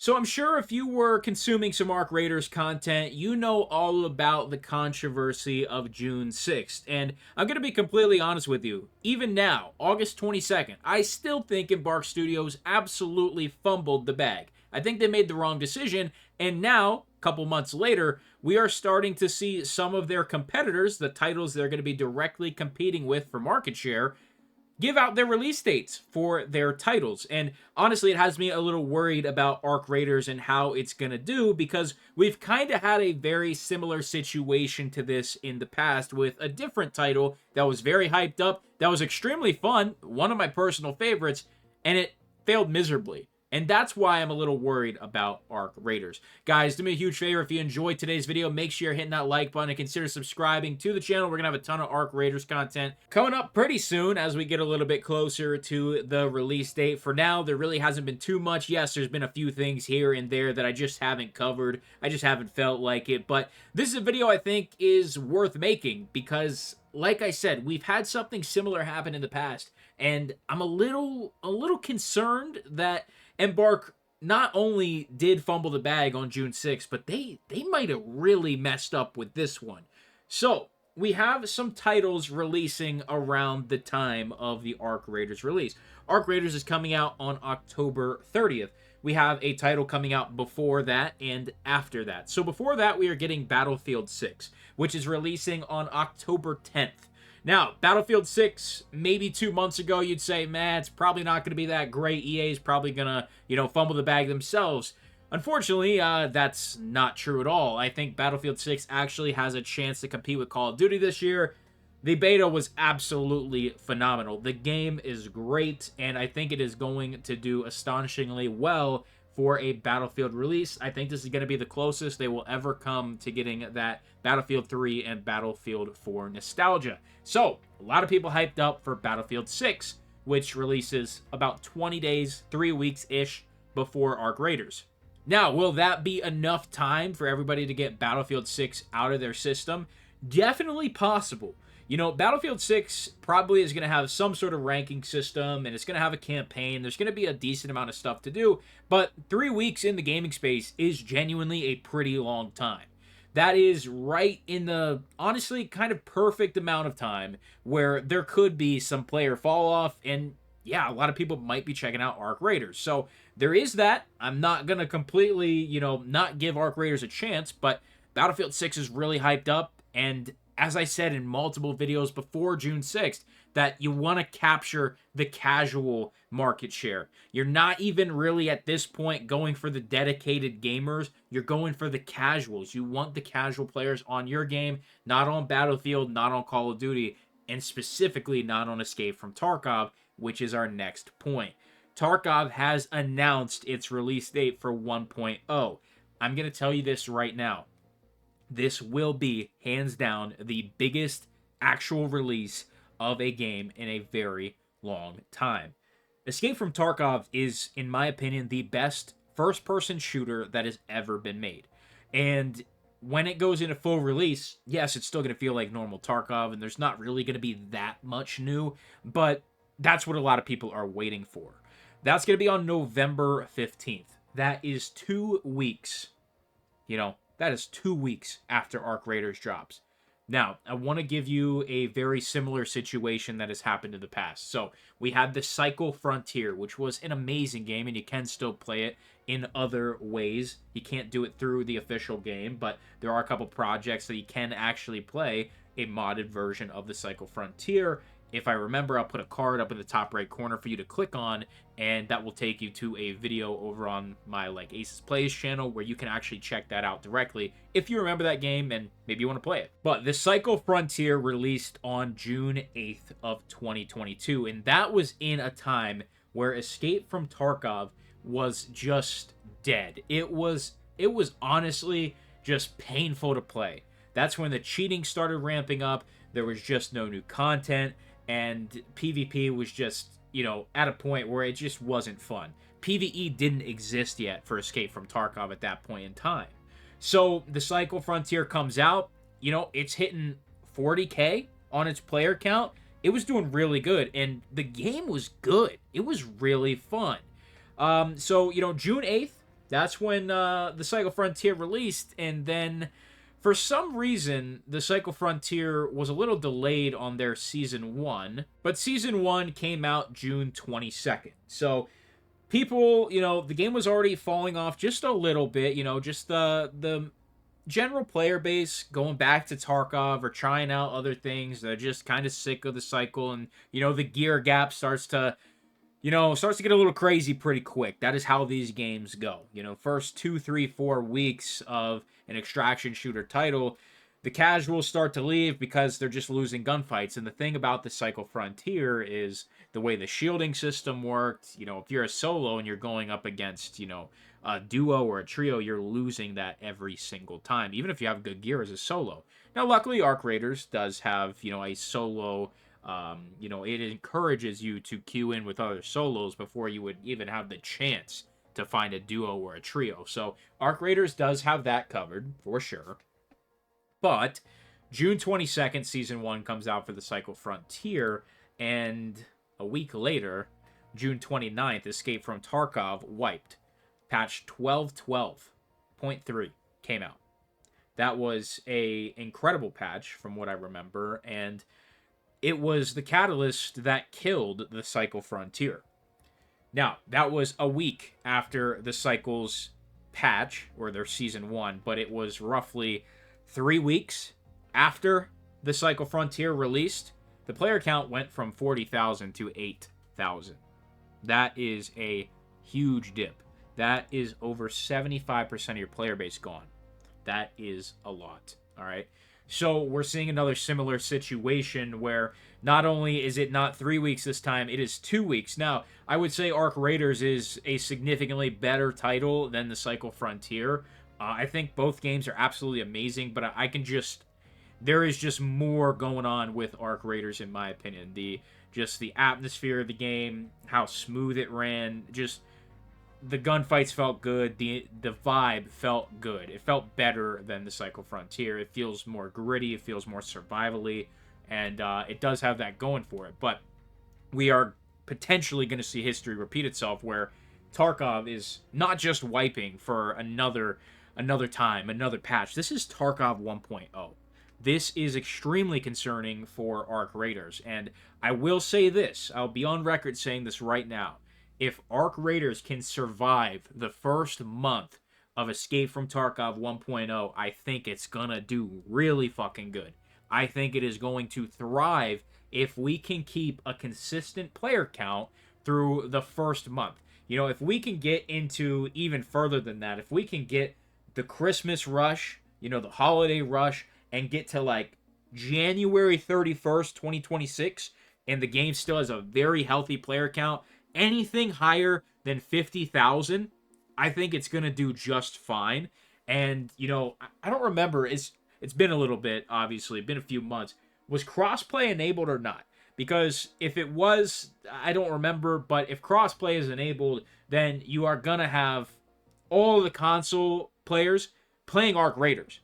So I'm sure if you were consuming some Arc Raiders content, you know all about the controversy of June 6th. And I'm going to be completely honest with you. Even now, August 22nd, I still think Embark Studios absolutely fumbled the bag. I think they made the wrong decision. And now, a couple months later, we are starting to see some of their competitors, the titles they're going to be directly competing with for market share, give out their release dates for their titles. And honestly, it has me a little worried about Arc Raiders and how it's going to do, because we've kind of had a very similar situation to this in the past with a different title that was very hyped up, that was extremely fun, one of my personal favorites, and it failed miserably. And that's why I'm a little worried about Arc Raiders. Guys, do me a huge favor. If you enjoyed today's video, make sure you're hitting that like button and consider subscribing to the channel. We're going to have a ton of Arc Raiders content coming up pretty soon as we get a little bit closer to the release date. For now, there really hasn't been too much. Yes, there's been a few things here and there that I just haven't covered. I just haven't felt like it. But this is a video I think is worth making because, like I said, we've had something similar happen in the past. And I'm a little concerned that Embark not only did fumble the bag on June 6th, but they might have really messed up with this one. So, we have some titles releasing around the time of the Arc Raiders release. Arc Raiders is coming out on October 30th. We have a title coming out before that and after that. So before that, we are getting Battlefield 6, which is releasing on October 10th. Now, Battlefield 6, maybe 2 months ago, you'd say, man, it's probably not going to be that great. EA is probably going to, fumble the bag themselves. Unfortunately, that's not true at all. I think Battlefield 6 actually has a chance to compete with Call of Duty this year. The beta was absolutely phenomenal. The game is great, and I think it is going to do astonishingly well for a Battlefield release. I think this is going to be the closest they will ever come to getting that Battlefield 3 and Battlefield 4 nostalgia. So, a lot of people hyped up for Battlefield 6, which releases about 20 days, 3 weeks-ish before Arc Raiders. Now, will that be enough time for everybody to get Battlefield 6 out of their system? Definitely possible. Battlefield 6 probably is going to have some sort of ranking system, and it's going to have a campaign. There's going to be a decent amount of stuff to do, but 3 weeks in the gaming space is genuinely a pretty long time. That is right in the, honestly, kind of perfect amount of time where there could be some player fall off, and yeah, a lot of people might be checking out Arc Raiders. So there is that. I'm not going to completely, not give Arc Raiders a chance, but Battlefield 6 is really hyped up, and as I said in multiple videos before June 6th, that you want to capture the casual market share. You're not even really at this point going for the dedicated gamers. You're going for the casuals. You want the casual players on your game, not on Battlefield, not on Call of Duty, and specifically not on Escape from Tarkov, which is our next point. Tarkov has announced its release date for 1.0. I'm going to tell you this right now. This will be, hands down, the biggest actual release of a game in a very long time. Escape from Tarkov is, in my opinion, the best first-person shooter that has ever been made. And when it goes into full release, yes, it's still going to feel like normal Tarkov, and there's not really going to be that much new, but that's what a lot of people are waiting for. That's going to be on November 15th. That is 2 weeks. That is 2 weeks after Arc Raiders drops. Now, I want to give you a very similar situation that has happened in the past. So, we had the Cycle Frontier, which was an amazing game, and you can still play it in other ways. You can't do it through the official game, but there are a couple projects that you can actually play a modded version of the Cycle Frontier. If I remember, I'll put a card up in the top right corner for you to click on, and that will take you to a video over on my Aces Plays channel where you can actually check that out directly if you remember that game and maybe you want to play it. But the Cycle Frontier released on June 8th of 2022, and that was in a time where Escape from Tarkov was just dead. It was honestly just painful to play. That's when the cheating started ramping up. There was just no new content. And PvP was just, at a point where it just wasn't fun. PvE didn't exist yet for Escape from Tarkov at that point in time. So the Cycle Frontier comes out, it's hitting 40K on its player count. It was doing really good, and the game was good. It was really fun. So, June 8th, That's when the Cycle Frontier released, and then for some reason, the Cycle Frontier was a little delayed on their Season 1, but Season 1 came out June 22nd. So people, the game was already falling off just a little bit, just the general player base going back to Tarkov or trying out other things. They're just kind of sick of the cycle, and the gear gap starts to get a little crazy pretty quick. That is how these games go. First 2, 3, 4 weeks of an extraction shooter title, the casuals start to leave because they're just losing gunfights. And the thing about the Cycle Frontier is the way the shielding system worked. If you're a solo and you're going up against, a duo or a trio, you're losing that every single time, even if you have good gear as a solo. Now, luckily, Arc Raiders does have, a solo. It encourages you to queue in with other solos before you would even have the chance to find a duo or a trio. So Arc Raiders does have that covered for sure. But June 22nd, Season 1 comes out for the Cycle Frontier, and a week later, June 29th, Escape from Tarkov wiped. Patch 12.12.3 came out. That was a incredible patch from what I remember, and it was the catalyst that killed the Cycle Frontier. Now, that was a week after the Cycle's patch, or their Season 1, but it was roughly 3 weeks after the Cycle Frontier released. The player count went from 40,000 to 8,000. That is a huge dip. That is over 75% of your player base gone. That is a lot, all right? So we're seeing another similar situation where not only is it not 3 weeks this time, it is 2 weeks. Now, I would say Arc Raiders is a significantly better title than the Cycle Frontier. I think both games are absolutely amazing, but there is just more going on with Arc Raiders in my opinion. The atmosphere of the game, how smooth it ran, just the gunfights felt good. The vibe felt good. It felt better than the Cycle Frontier. It feels more gritty. It feels more survivally. And it does have that going for it. But we are potentially going to see history repeat itself where Tarkov is not just wiping for another time, another patch. This is Tarkov 1.0. This is extremely concerning for Arc Raiders. And I will say this. I'll be on record saying this right now. If Arc Raiders can survive the first month of Escape from Tarkov 1.0, I think it's gonna do really fucking good. I think it is going to thrive if we can keep a consistent player count through the first month. If we can get into even further than that, if we can get the Christmas rush, the holiday rush, and get to like January 31st, 2026, and the game still has a very healthy player count, anything higher than 50,000, I think it's going to do just fine. And, I don't remember. It's been a little bit, obviously. Been a few months. Was crossplay enabled or not? Because if it was, I don't remember. But if crossplay is enabled, then you are going to have all the console players playing Arc Raiders.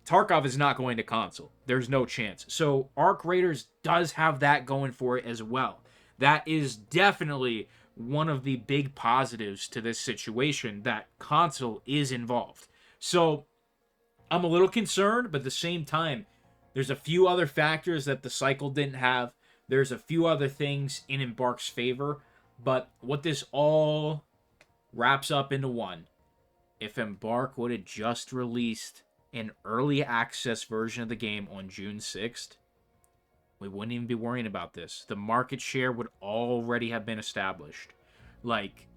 Tarkov is not going to console. There's no chance. So Arc Raiders does have that going for it as well. That is definitely one of the big positives to this situation, that console is involved. So I'm a little concerned, but at the same time, there's a few other factors that the Cycle didn't have. There's a few other things in Embark's favor, but what this all wraps up into one, if Embark would have just released an early access version of the game on June 6th, we wouldn't even be worrying about this. The market share would already have been established. Like,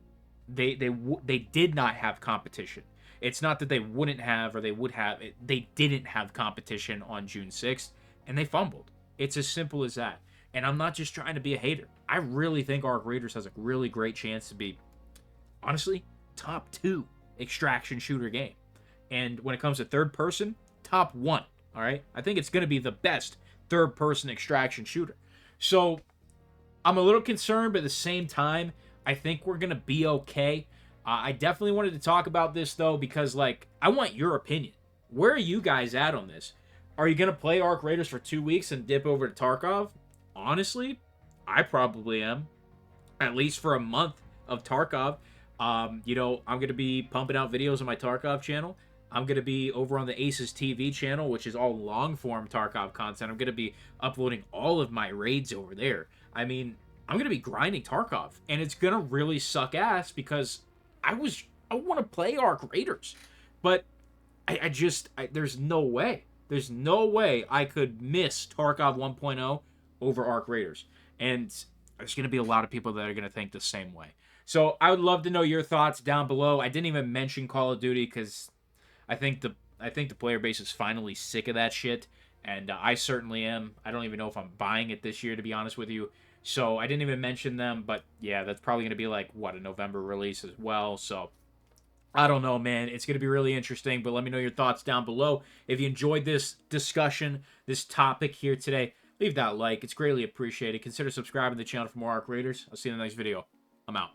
they did not have competition. It's not that they wouldn't have or they would have. They didn't have competition on June 6th, and they fumbled. It's as simple as that. And I'm not just trying to be a hater. I really think Arc Raiders has a really great chance to be, honestly, top 2 extraction shooter game. And when it comes to third person, top 1. All right? I think it's going to be the best third-person extraction shooter. So I'm a little concerned, but at the same time, I think we're going to be okay. I definitely wanted to talk about this, though, because, I want your opinion. Where are you guys at on this? Are you going to play Arc Raiders for 2 weeks and dip over to Tarkov? Honestly, I probably am. At least for a month of Tarkov. You know, I'm gonna be pumping out videos on my Tarkov channel. I'm gonna be over on the Aces TV channel, which is all long form Tarkov content. I'm gonna be uploading all of my raids over there. I mean, I'm gonna be grinding Tarkov, and it's gonna really suck ass because I want to play Arc Raiders, but there's no way. There's no way I could miss Tarkov 1.0 over Arc Raiders. And there's going to be a lot of people that are going to think the same way. So I would love to know your thoughts down below. I didn't even mention Call of Duty because I think the player base is finally sick of that shit, and I certainly am. I don't even know if I'm buying it this year, to be honest with you. So I didn't even mention them, but yeah, that's probably going to be like what, a November release as well. So I don't know, man. It's going to be really interesting, but let me know your thoughts down below. If you enjoyed this discussion, this topic here today, leave that like. It's greatly appreciated. Consider subscribing to the channel for more Arc Raiders. I'll see you in the next video. I'm out.